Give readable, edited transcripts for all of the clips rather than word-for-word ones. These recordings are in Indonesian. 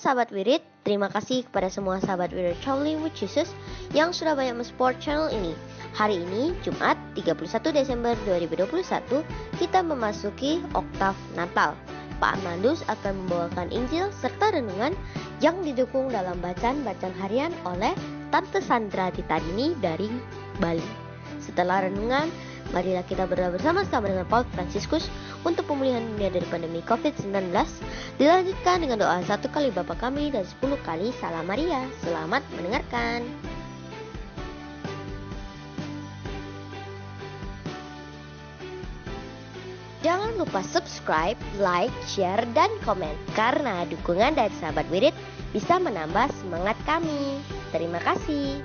sahabat Wirid, terima kasih kepada semua sahabat Wirid Traveling with Jesus yang sudah banyak mensupport channel ini. Hari ini, Jumat 31 Desember 2021, kita memasuki Oktav Natal. Pak Amandus akan membawakan Injil serta renungan yang didukung dalam bacaan-bacaan harian oleh Tante Sandra Titarini dari Bali. Setelah renungan, marilah kita berdoa bersama-sama dengan Paul Franciscus untuk pemulihan dunia dari pandemi COVID-19. Dilanjutkan dengan doa 1 kali Bapa Kami dan 10 kali Salam Maria. Selamat mendengarkan. Jangan lupa subscribe, like, share, dan komen, karena dukungan dari sahabat Wirid bisa menambah semangat kami. Terima kasih.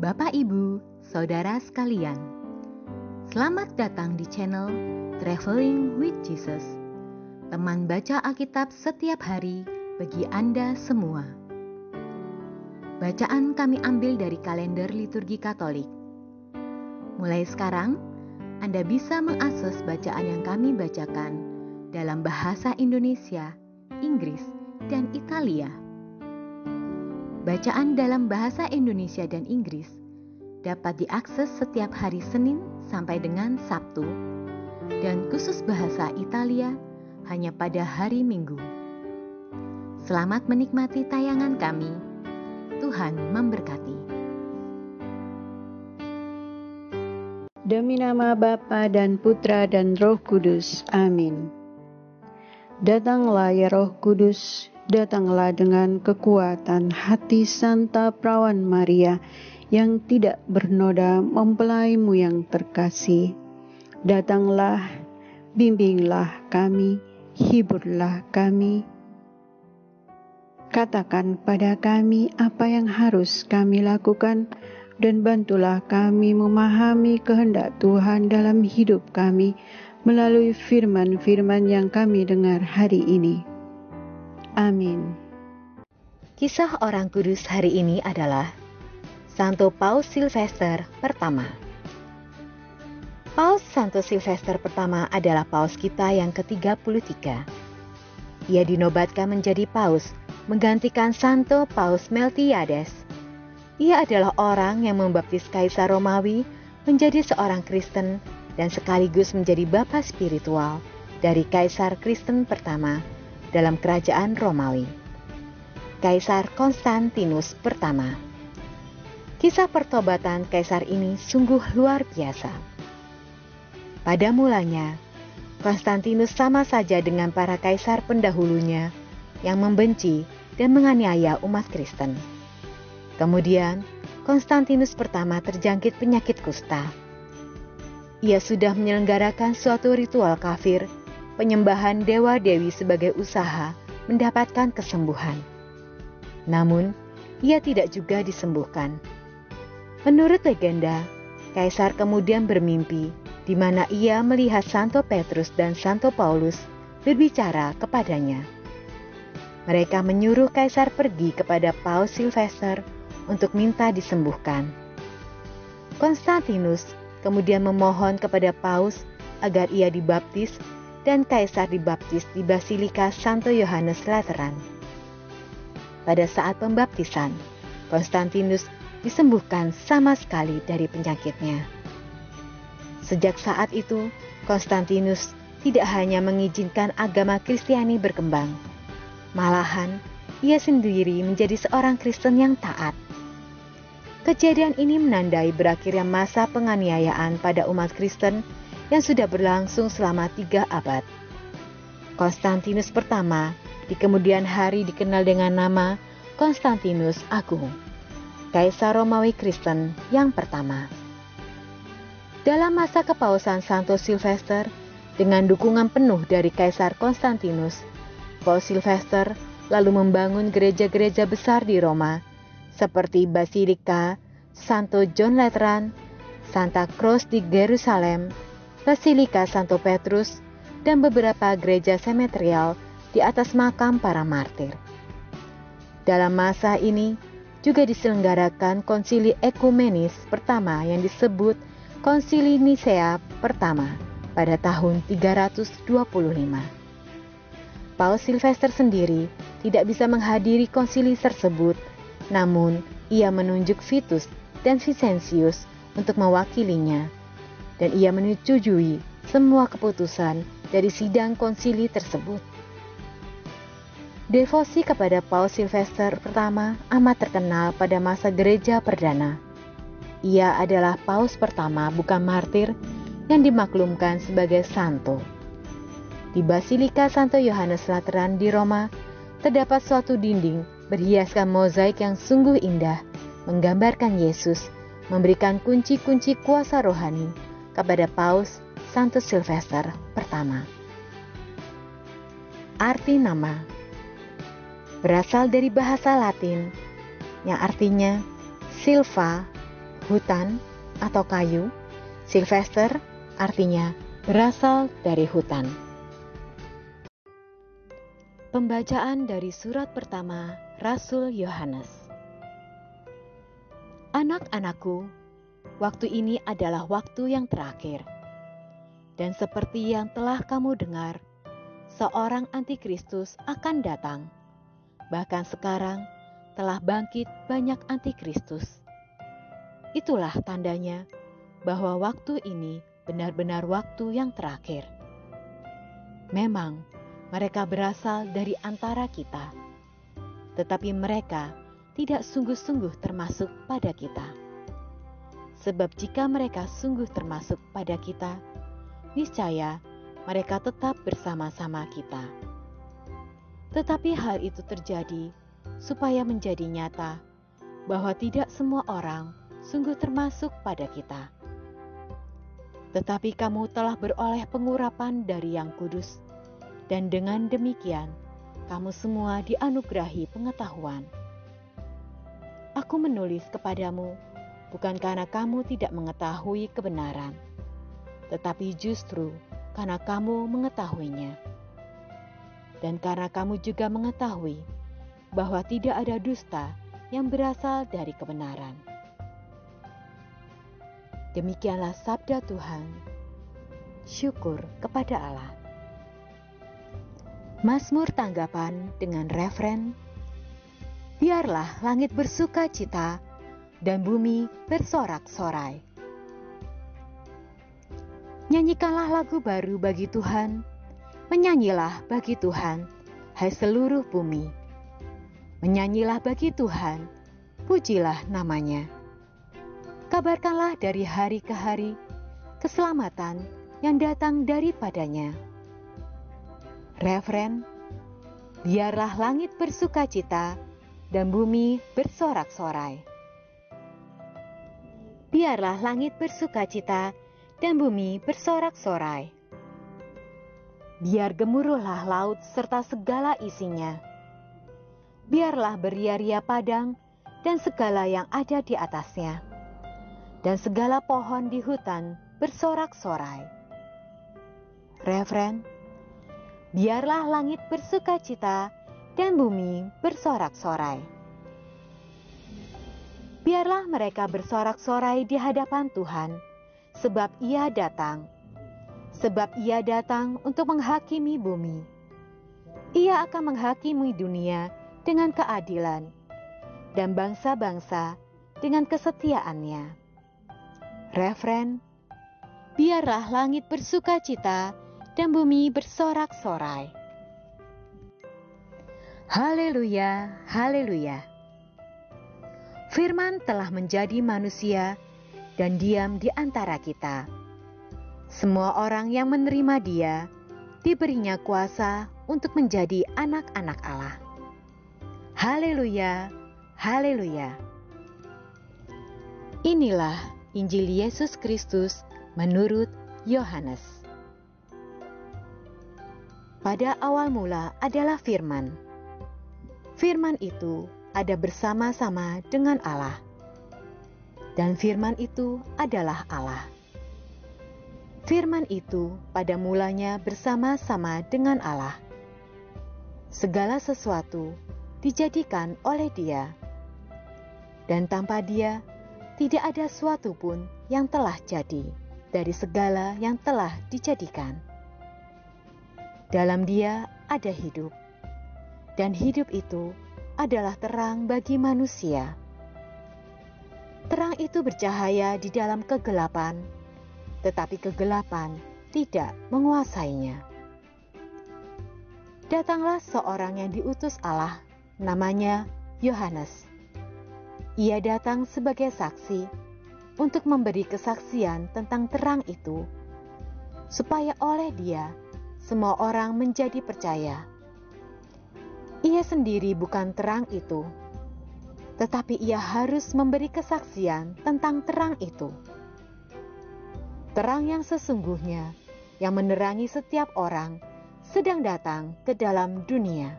Bapak, Ibu, Saudara sekalian, selamat datang di channel Traveling with Jesus, teman baca Alkitab setiap hari bagi Anda semua. Bacaan kami ambil dari kalender liturgi Katolik. Mulai sekarang, Anda bisa mengakses bacaan yang kami bacakan dalam bahasa Indonesia, Inggris, dan Italia. Bacaan dalam bahasa Indonesia dan Inggris dapat diakses setiap hari Senin sampai dengan Sabtu, dan khusus bahasa Italia hanya pada hari Minggu. Selamat menikmati tayangan kami. Tuhan memberkati. Demi nama Bapa dan Putra dan Roh Kudus. Amin. Datanglah ya Roh Kudus, datanglah dengan kekuatan hati Santa Perawan Maria yang tidak bernoda mempelaimu yang terkasih. Datanglah, bimbinglah kami, hiburlah kami. Katakan pada kami apa yang harus kami lakukan, dan bantulah kami memahami kehendak Tuhan dalam hidup kami melalui firman-firman yang kami dengar hari ini. Amin. Kisah orang kudus hari ini adalah Santo Paus Silvester pertama. Paus Santo Silvester pertama adalah paus kita yang ke-33. Ia dinobatkan menjadi paus, menggantikan Santo Paus Meltiades. Ia adalah orang yang membaptis Kaisar Romawi menjadi seorang Kristen dan sekaligus menjadi bapa spiritual dari Kaisar Kristen pertama dalam kerajaan Romawi, Kaisar Konstantinus pertama. Kisah pertobatan kaisar ini sungguh luar biasa. Pada mulanya, Konstantinus sama saja dengan para kaisar pendahulunya yang membenci dan menganiaya umat Kristen. Kemudian, Konstantinus pertama terjangkit penyakit kusta. Ia sudah menyelenggarakan suatu ritual kafir, penyembahan dewa-dewi sebagai usaha mendapatkan kesembuhan. Namun, ia tidak juga disembuhkan. Menurut legenda, Kaisar kemudian bermimpi di mana ia melihat Santo Petrus dan Santo Paulus berbicara kepadanya. Mereka menyuruh Kaisar pergi kepada Paus Silvester untuk minta disembuhkan. Konstantinus kemudian memohon kepada Paus agar ia dibaptis dan Kaisar dibaptis di Basilika Santo Yohanes Lateran. Pada saat pembaptisan, Konstantinus disembuhkan sama sekali dari penyakitnya. Sejak saat itu, Konstantinus tidak hanya mengizinkan agama Kristiani berkembang, malahan ia sendiri menjadi seorang Kristen yang taat. Kejadian ini menandai berakhirnya masa penganiayaan pada umat Kristen yang sudah berlangsung selama 3 abad. Konstantinus pertama di kemudian hari dikenal dengan nama Konstantinus Agung, Kaisar Romawi Kristen yang pertama. Dalam masa kepausan Santo Silvester, dengan dukungan penuh dari Kaisar Konstantinus, Paus Silvester lalu membangun gereja-gereja besar di Roma, seperti Basilika Santo John Lateran, Santa Croce di Yerusalem, Basilika Santo Petrus, dan beberapa gereja semetrial di atas makam para martir. Dalam masa ini juga diselenggarakan konsili ekumenis pertama yang disebut Konsili Nisea pertama pada tahun 325. Paus Silvester sendiri tidak bisa menghadiri konsili tersebut, namun ia menunjuk Vitus dan Vicentius untuk mewakilinya, dan ia menyetujui semua keputusan dari sidang konsili tersebut. Devosi kepada Paus Silvester pertama amat terkenal pada masa gereja perdana. Ia adalah paus pertama bukan martir yang dimaklumkan sebagai santo. Di Basilika Santo Yohanes Lateran di Roma, terdapat suatu dinding berhiaskan mozaik yang sungguh indah, menggambarkan Yesus memberikan kunci-kunci kuasa rohani kepada Paus Santo Silvester pertama. Arti nama berasal dari bahasa Latin yang artinya silva, hutan atau kayu. Silvester artinya berasal dari hutan. Pembacaan dari surat pertama Rasul Yohanes. Anak-anakku, waktu ini adalah waktu yang terakhir. Dan seperti yang telah kamu dengar, seorang antikristus akan datang. Bahkan sekarang telah bangkit banyak antikristus. Itulah tandanya bahwa waktu ini benar-benar waktu yang terakhir. Memang mereka berasal dari antara kita, tetapi mereka tidak sungguh-sungguh termasuk pada kita. Sebab jika mereka sungguh termasuk pada kita, niscaya mereka tetap bersama-sama kita. Tetapi hal itu terjadi supaya menjadi nyata bahwa tidak semua orang sungguh termasuk pada kita. Tetapi kamu telah beroleh pengurapan dari Yang Kudus, dan dengan demikian kamu semua dianugerahi pengetahuan. Aku menulis kepadamu bukan karena kamu tidak mengetahui kebenaran, tetapi justru karena kamu mengetahuinya. Dan karena kamu juga mengetahui bahwa tidak ada dusta yang berasal dari kebenaran. Demikianlah sabda Tuhan. Syukur kepada Allah. Mazmur tanggapan dengan referen, biarlah langit bersuka cita dan bumi bersorak-sorai. Nyanyikanlah lagu baru bagi Tuhan, menyanyilah bagi Tuhan, hai seluruh bumi. Menyanyilah bagi Tuhan, pujilah namanya. Kabarkanlah dari hari ke hari keselamatan yang datang daripadanya. Referen, biarlah langit bersuka cita dan bumi bersorak-sorai. Biarlah langit bersuka cita dan bumi bersorak-sorai. Biar gemuruhlah laut serta segala isinya. Biarlah beria-ria padang dan segala yang ada di atasnya. Dan segala pohon di hutan bersorak-sorai. Referen, biarlah langit bersuka cita dan bumi bersorak-sorai. Biarlah mereka bersorak-sorai di hadapan Tuhan, sebab Ia datang. Sebab Ia datang untuk menghakimi bumi. Ia akan menghakimi dunia dengan keadilan, dan bangsa-bangsa dengan kesetiaannya. Referen, biarlah langit bersuka cita dan bumi bersorak-sorai. Haleluya, haleluya. Firman telah menjadi manusia dan diam di antara kita. Semua orang yang menerima Dia diberinya kuasa untuk menjadi anak-anak Allah. Haleluya, haleluya. Inilah Injil Yesus Kristus menurut Yohanes. Pada awal mula adalah Firman. Firman itu ada bersama-sama dengan Allah. dan firman itu adalah Allah. Firman itu pada mulanya bersama-sama dengan Allah. Segala sesuatu dijadikan oleh Dia, dan tanpa Dia tidak ada suatu pun yang telah jadi dari segala yang telah dijadikan. Dalam Dia ada hidup, dan hidup itu adalah terang bagi manusia. Terang itu bercahaya di dalam kegelapan, tetapi kegelapan tidak menguasainya. Datanglah seorang yang diutus Allah, namanya Yohanes. Ia datang sebagai saksi untuk memberi kesaksian tentang terang itu, supaya oleh Dia semua orang menjadi percaya. Ia sendiri bukan terang itu, tetapi ia harus memberi kesaksian tentang terang itu. Terang yang sesungguhnya, yang menerangi setiap orang, sedang datang ke dalam dunia.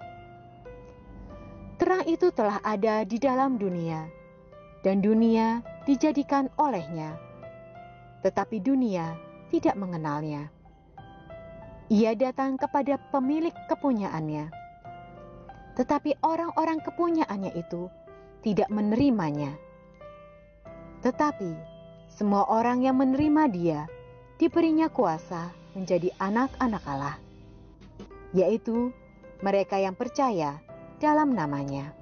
Terang itu telah ada di dalam dunia, dan dunia dijadikan olehnya, tetapi dunia tidak mengenalnya. Ia datang kepada pemilik kepunyaannya, tetapi orang-orang kepunyaannya itu tidak menerimanya. Tetapi semua orang yang menerima Dia diberinya kuasa menjadi anak-anak Allah, yaitu mereka yang percaya dalam namanya.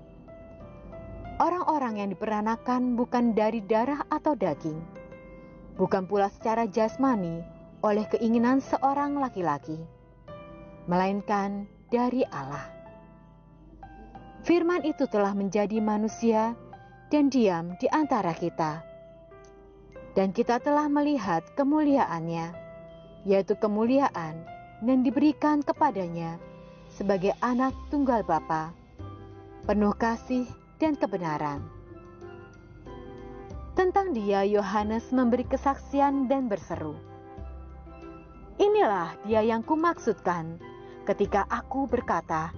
Orang-orang yang diperanakan bukan dari darah atau daging, bukan pula secara jasmani oleh keinginan seorang laki-laki, melainkan dari Allah. Firman itu telah menjadi manusia dan diam di antara kita. Dan kita telah melihat kemuliaannya, yaitu kemuliaan yang diberikan kepadanya sebagai anak tunggal Bapa, penuh kasih dan kebenaran. Tentang Dia Yohanes memberi kesaksian dan berseru, "Inilah Dia yang kumaksudkan ketika aku berkata,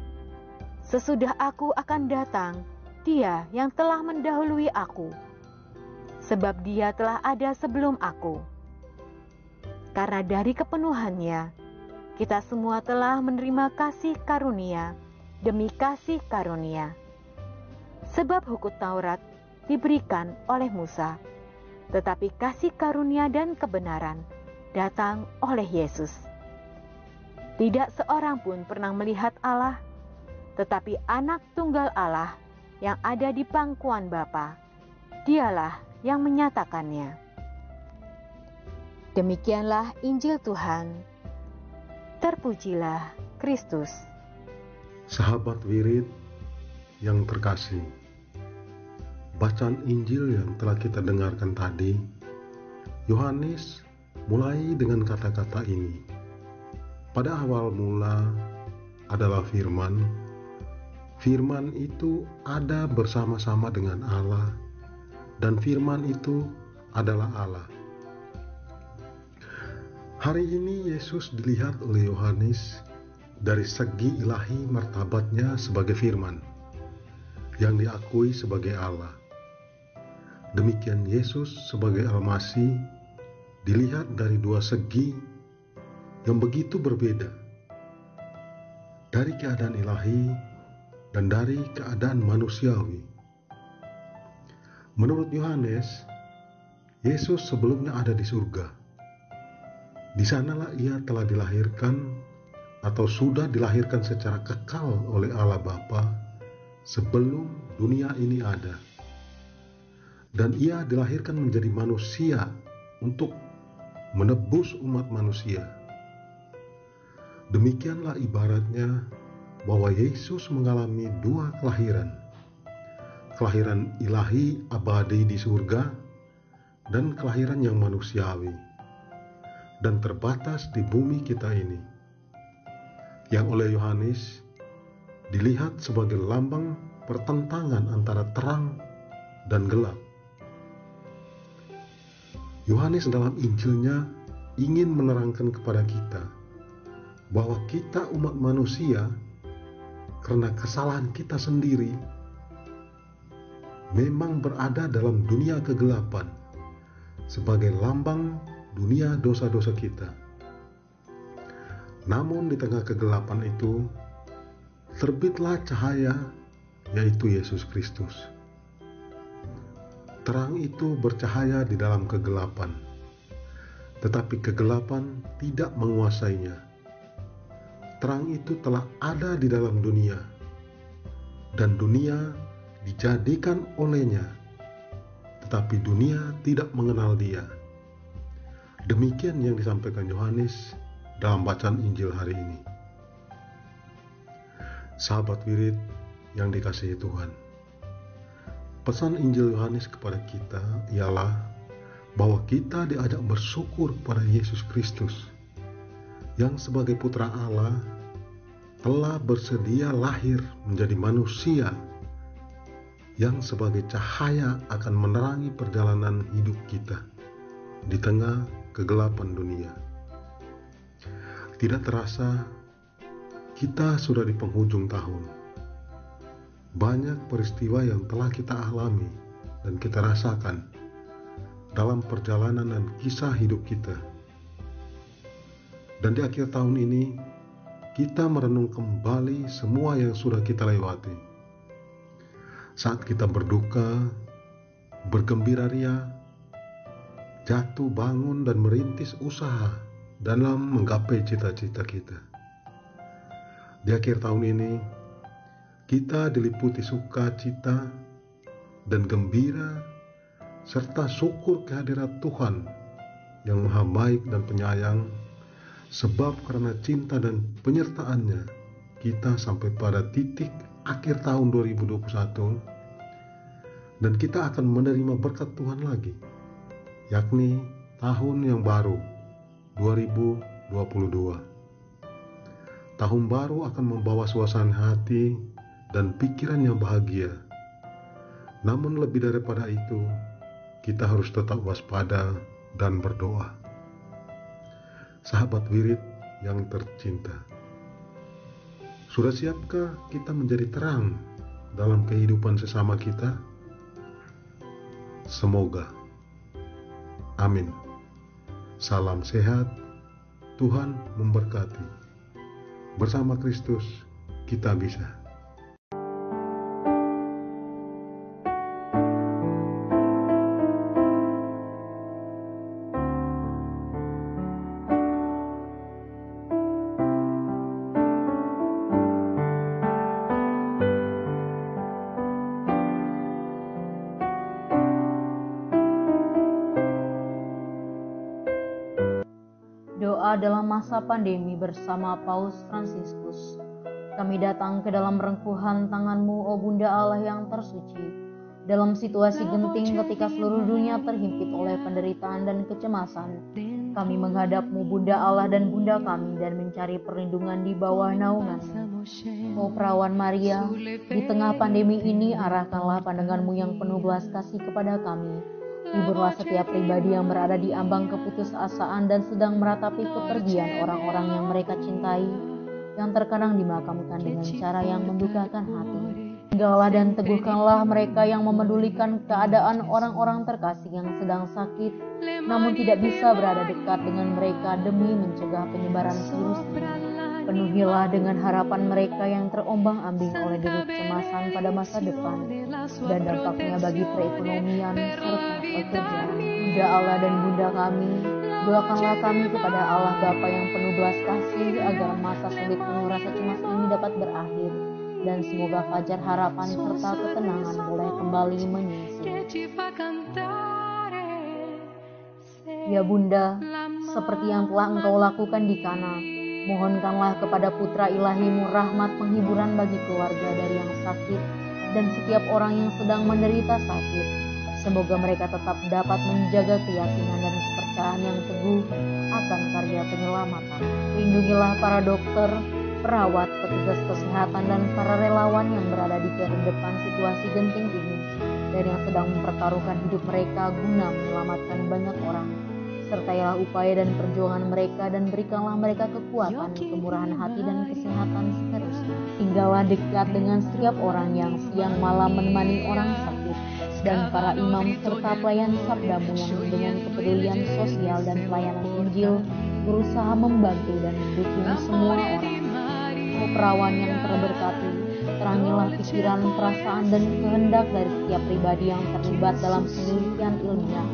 sesudah aku akan datang Dia yang telah mendahului aku, sebab Dia telah ada sebelum aku." Karena dari kepenuhannya, kita semua telah menerima kasih karunia demi kasih karunia. Sebab hukum Taurat diberikan oleh Musa, tetapi kasih karunia dan kebenaran datang oleh Yesus. Tidak seorang pun pernah melihat Allah, tetapi anak tunggal Allah yang ada di pangkuan Bapa, Dialah yang menyatakannya. Demikianlah Injil Tuhan. Terpujilah Kristus. Sahabat wirid yang terkasih, bacaan Injil yang telah kita dengarkan tadi, Yohanes mulai dengan kata-kata ini. Pada awal mula adalah firman. Firman itu ada bersama-sama dengan Allah, dan firman itu adalah Allah. Hari ini Yesus dilihat oleh Yohanes dari segi ilahi martabatnya sebagai firman, yang diakui sebagai Allah. Demikian Yesus sebagai Al-Masih dilihat dari dua segi yang begitu berbeda, dari keadaan ilahi dan dari keadaan manusiawi. Menurut Yohanes, Yesus sebelumnya ada di surga. Di sanalah Ia telah dilahirkan atau sudah dilahirkan secara kekal oleh Allah Bapa sebelum dunia ini ada. Dan Ia dilahirkan menjadi manusia untuk menebus umat manusia. Demikianlah ibaratnya bahwa Yesus mengalami dua kelahiran. Kelahiran ilahi abadi di surga dan kelahiran yang manusiawi dan terbatas di bumi kita ini, yang oleh Yohanes dilihat sebagai lambang pertentangan antara terang dan gelap. Yohanes dalam Injilnya ingin menerangkan kepada kita bahwa kita umat manusia, karena kesalahan kita sendiri, memang berada dalam dunia kegelapan sebagai lambang dunia dosa-dosa kita. Namun di tengah kegelapan itu, terbitlah cahaya, yaitu Yesus Kristus. Terang itu bercahaya di dalam kegelapan, tetapi kegelapan tidak menguasainya. Terang itu telah ada di dalam dunia, dan dunia dijadikan olehnya, tetapi dunia tidak mengenal Dia. Demikian yang disampaikan Yohanes dalam bacaan Injil hari ini. Sahabat wirid yang dikasihi Tuhan, pesan Injil Yohanes kepada kita ialah bahwa kita diajak bersyukur kepada Yesus Kristus yang sebagai Putra Allah telah bersedia lahir menjadi manusia yang sebagai cahaya akan menerangi perjalanan hidup kita di tengah kegelapan dunia. Tidak terasa, kita sudah di penghujung tahun. Banyak peristiwa yang telah kita alami dan kita rasakan dalam perjalanan dan kisah hidup kita. Dan di akhir tahun ini, kita merenung kembali semua yang sudah kita lewati. Saat kita berduka, bergembira ria, jatuh bangun dan merintis usaha dalam menggapai cita-cita kita. Di akhir tahun ini, kita diliputi sukacita dan gembira serta syukur kehadirat Tuhan yang Maha Baik dan Penyayang, sebab karena cinta dan penyertaan-Nya kita sampai pada titik akhir tahun 2021 dan kita akan menerima berkat Tuhan lagi, yakni tahun yang baru 2022. Tahun baru akan membawa suasana hati dan pikiran yang bahagia. Namun lebih daripada itu, kita harus tetap waspada dan berdoa. Sahabat wirid yang tercinta, sudah siapkah kita menjadi terang dalam kehidupan sesama kita? Semoga. Amin. Salam sehat, Tuhan memberkati. Bersama Kristus kita bisa. Doa dalam masa pandemi bersama Paus Fransiskus. Kami datang ke dalam rengkuhan tangan-Mu, O Bunda Allah yang tersuci. Dalam situasi genting ketika seluruh dunia terhimpit oleh penderitaan dan kecemasan, kami menghadap-Mu, Bunda Allah dan Bunda kami, dan mencari perlindungan di bawah naungan-Mu. O Perawan Maria, di tengah pandemi ini arahkanlah pandangan-Mu yang penuh belas kasih kepada kami. Hiburlah setiap pribadi yang berada di ambang keputusasaan dan sedang meratapi kepergian orang-orang yang mereka cintai, yang terkadang dimakamkan dengan cara yang mendukakan hati. Tinggallah dan teguhkanlah mereka yang memedulikan keadaan orang-orang terkasih yang sedang sakit, namun tidak bisa berada dekat dengan mereka demi mencegah penyebaran virus ini. Penuhilah dengan harapan mereka yang terombang-ambing oleh deru kecemasan pada masa depan dan dampaknya bagi perekonomian serta pekerjaan. Bunda Allah dan Bunda kami, doakanlah kami kepada Allah Bapa yang penuh belas kasih agar masa sulit penuh rasa cemas ini dapat berakhir dan semoga fajar harapan serta ketenangan boleh kembali menyinsil. Ya Bunda, seperti yang telah Engkau lakukan di Kana, mohonkanlah kepada Putra Ilahi-Mu rahmat penghiburan bagi keluarga dari yang sakit dan setiap orang yang sedang menderita sakit. Semoga mereka tetap dapat menjaga keyakinan dan kepercayaan yang teguh akan karya penyelamatan. Lindungilah para dokter, perawat, petugas kesehatan, dan para relawan yang berada di garda depan situasi genting ini dan yang sedang mempertaruhkan hidup mereka guna menyelamatkan banyak orang. Sertailah upaya dan perjuangan mereka dan berikanlah mereka kekuatan, kemurahan hati, dan kesehatan seterusnya. Tinggallah dekat dengan setiap orang yang siang malam menemani orang sakit. dan para imam serta pelayan sabdamu yang dengan kepedulian sosial dan pelayanan Injil berusaha membantu dan mendukung semua orang. Oh perawan yang terberkati, terangilah pikiran, perasaan, dan kehendak dari setiap pribadi yang terlibat dalam penelitian ilmiah,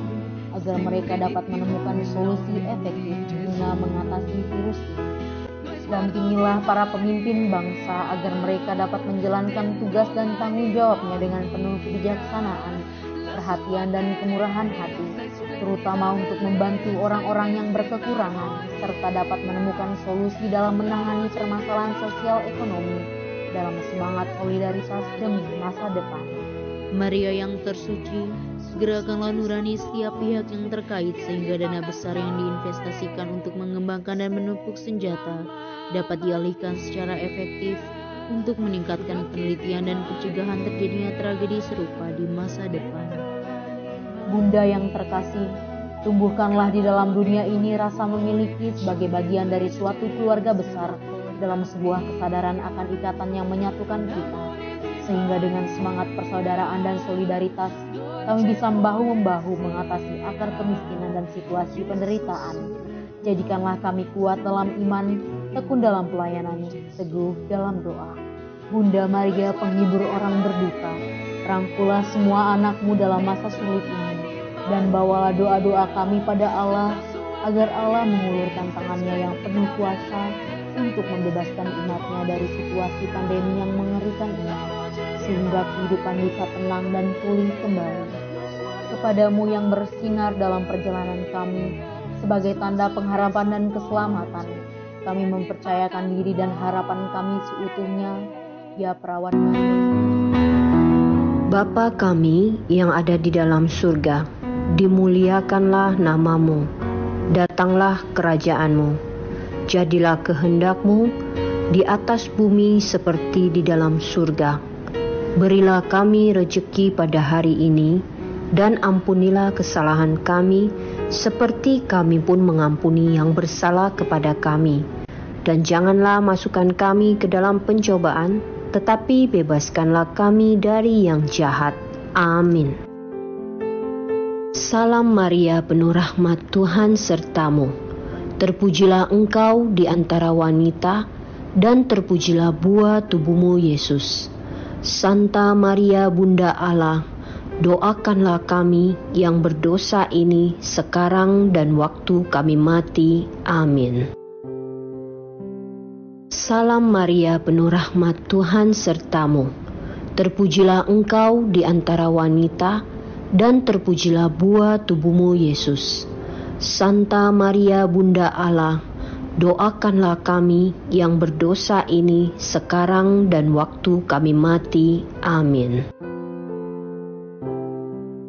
agar mereka dapat menemukan solusi efektif guna mengatasi virus ini. Dampingilah para pemimpin bangsa agar mereka dapat menjalankan tugas dan tanggung jawabnya dengan penuh kebijaksanaan, perhatian, dan kemurahan hati, terutama untuk membantu orang-orang yang berkekurangan, serta dapat menemukan solusi dalam menangani permasalahan sosial ekonomi dalam semangat solidaritas demi masa depan. Maria yang tersuci, gerakanlah nurani setiap pihak yang terkait sehingga dana besar yang diinvestasikan untuk mengembangkan dan menumpuk senjata dapat dialihkan secara efektif untuk meningkatkan penelitian dan pencegahan terjadinya tragedi serupa di masa depan. Bunda yang terkasih, tumbuhkanlah di dalam dunia ini rasa memiliki sebagai bagian dari suatu keluarga besar dalam sebuah kesadaran akan ikatan yang menyatukan kita, sehingga dengan semangat persaudaraan dan solidaritas kami bisa bahu-membahu mengatasi akar kemiskinan dan situasi penderitaan. Jadikanlah kami kuat dalam iman, tekun dalam pelayanan, teguh dalam doa. Bunda Maria, penghibur orang berduka, rangkulah semua anakmu dalam masa sulit ini, dan bawalah doa-doa kami pada Allah, agar Allah mengulurkan tangannya yang penuh kuasa untuk membebaskan umatnya dari situasi pandemi yang mengerikan ini, sehingga kehidupan bisa tenang dan pulih kembali. Kepadamu yang bersinar dalam perjalanan kami, sebagai tanda pengharapan dan keselamatan, kami mempercayakan diri dan harapan kami seutuhnya, ya Perawan Maria. Bapa kami yang ada di dalam surga, dimuliakanlah namamu, datanglah kerajaanmu, jadilah kehendakmu di atas bumi seperti di dalam surga. Berilah kami rejeki pada hari ini, dan ampunilah kesalahan kami, seperti kami pun mengampuni yang bersalah kepada kami. Dan janganlah masukkan kami ke dalam pencobaan, tetapi bebaskanlah kami dari yang jahat. Amin. Salam Maria, penuh rahmat, Tuhan sertamu. Terpujilah engkau di antara wanita, dan terpujilah buah tubuhmu Yesus. Santa Maria, Bunda Allah, doakanlah kami yang berdosa ini sekarang dan waktu kami mati. Amin. Salam Maria, penuh rahmat, Tuhan sertamu. Terpujilah engkau di antara wanita, dan terpujilah buah tubuhmu Yesus. Santa Maria, Bunda Allah, doakanlah kami yang berdosa ini sekarang dan waktu kami mati. Amin.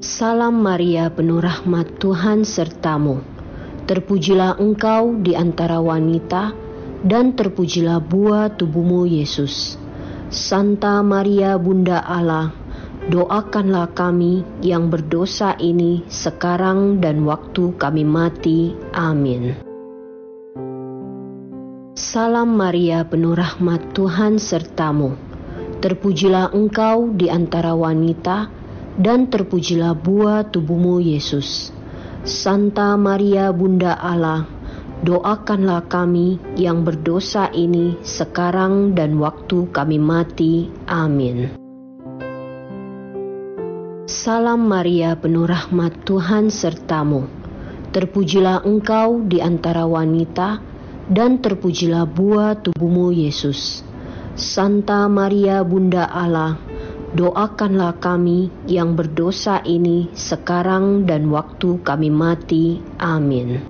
Salam Maria, penuh rahmat, Tuhan sertamu. Terpujilah engkau di antara wanita, dan terpujilah buah tubuhmu Yesus. Santa Maria, Bunda Allah, doakanlah kami yang berdosa ini sekarang dan waktu kami mati. Amin. Salam Maria, penuh rahmat, Tuhan sertamu. Terpujilah engkau di antara wanita, dan terpujilah buah tubuhmu Yesus. Santa Maria, Bunda Allah, doakanlah kami yang berdosa ini sekarang dan waktu kami mati. Amin. Salam Maria, penuh rahmat, Tuhan sertamu. Terpujilah engkau di antara wanita, dan terpujilah buah tubuhmu Yesus. Santa Maria, Bunda Allah, doakanlah kami yang berdosa ini sekarang dan waktu kami mati. Amin.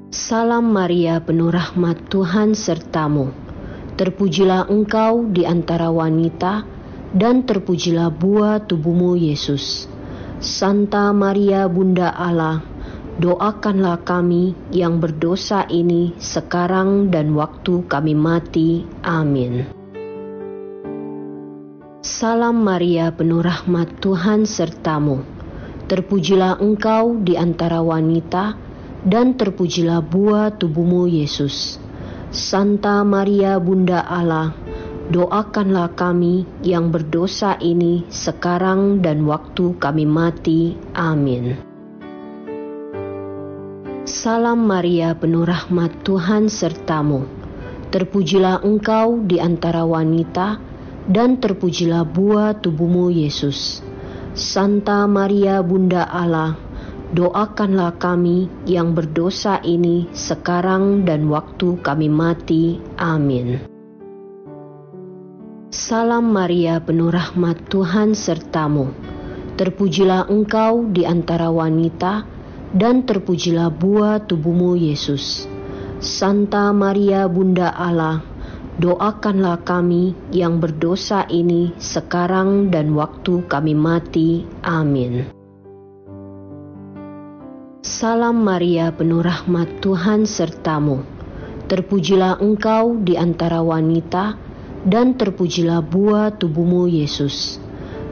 Salam Maria, penuh rahmat, Tuhan sertamu. Terpujilah engkau di antara wanita, dan terpujilah buah tubuhmu Yesus. Santa Maria, Bunda Allah, doakanlah kami yang berdosa ini sekarang dan waktu kami mati. Amin. Salam Maria, penuh rahmat, Tuhan sertamu. Terpujilah engkau di antara wanita, dan terpujilah buah tubuhmu Yesus. Santa Maria, Bunda Allah, doakanlah kami yang berdosa ini sekarang dan waktu kami mati. Amin. Salam Maria, penuh rahmat, Tuhan sertamu. Terpujilah engkau di antara wanita, dan terpujilah buah tubuhmu, Yesus. Santa Maria, Bunda Allah, doakanlah kami yang berdosa ini sekarang dan waktu kami mati. Amin. Salam Maria, penuh rahmat, Tuhan sertamu. Terpujilah engkau di antara wanita, dan terpujilah buah tubuhmu, Yesus. Santa Maria, Bunda Allah, doakanlah kami yang berdosa ini sekarang dan waktu kami mati. Amin. Salam Maria, penuh rahmat, Tuhan sertamu. Terpujilah engkau di antara wanita, dan terpujilah buah tubuhmu, Yesus.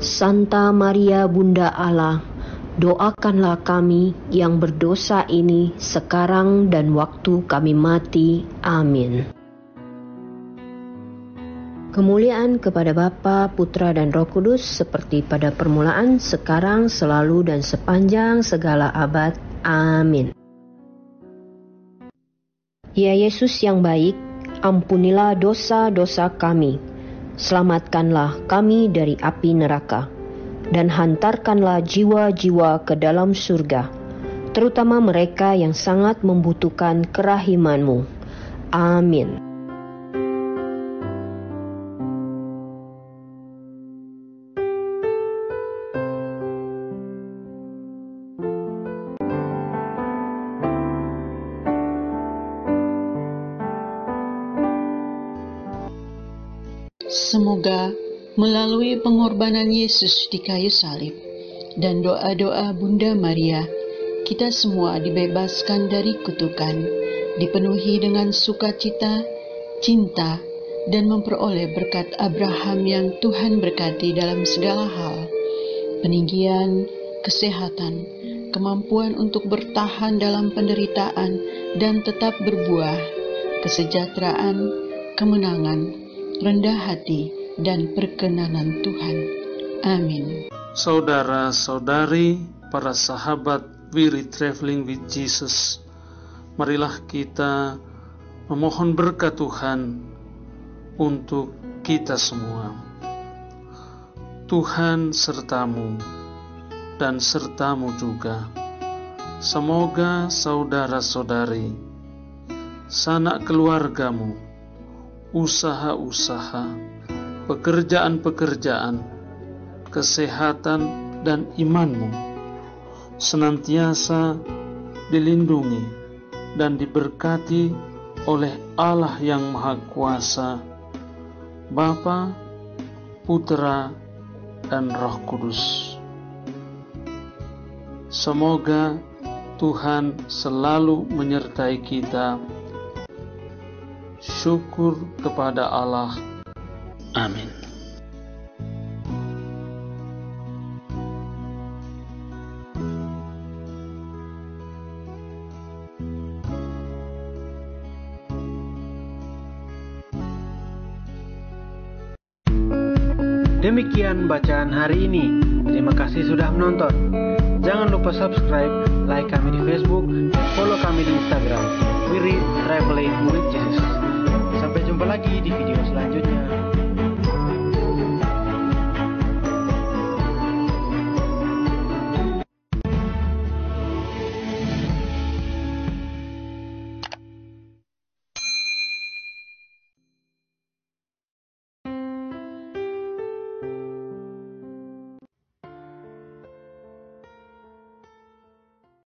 Santa Maria, Bunda Allah, doakanlah kami yang berdosa ini sekarang dan waktu kami mati. Amin. Kemuliaan kepada Bapa, Putra, dan Roh Kudus, seperti pada permulaan, sekarang, selalu, dan sepanjang segala abad. Amin. Ya Yesus yang baik, ampunilah dosa-dosa kami, selamatkanlah kami dari api neraka, dan hantarkanlah jiwa-jiwa ke dalam surga, terutama mereka yang sangat membutuhkan kerahiman-Mu. Amin. Semoga melalui pengorbanan Yesus di kayu salib dan doa-doa Bunda Maria, kita semua dibebaskan dari kutukan, dipenuhi dengan sukacita, cinta, dan memperoleh berkat Abraham yang Tuhan berkati dalam segala hal, peninggian, kesehatan, kemampuan untuk bertahan dalam penderitaan dan tetap berbuah, kesejahteraan, kemenangan, rendah hati, dan perkenanan Tuhan. Amin. Saudara-saudari, para sahabat Weary Traveling with Jesus, marilah kita memohon berkat Tuhan untuk kita semua. Tuhan sertamu dan sertamu juga. Semoga saudara-saudari, sanak keluargamu, usaha-usaha, pekerjaan-pekerjaan, kesehatan, dan imanmu senantiasa dilindungi dan diberkati oleh Allah yang Maha Kuasa, Bapa, Putra, dan Roh Kudus. Semoga Tuhan selalu menyertai kita. Syukur kepada Allah. Amin. Demikian bacaan hari ini. Terima kasih sudah menonton. Jangan lupa subscribe, like kami di Facebook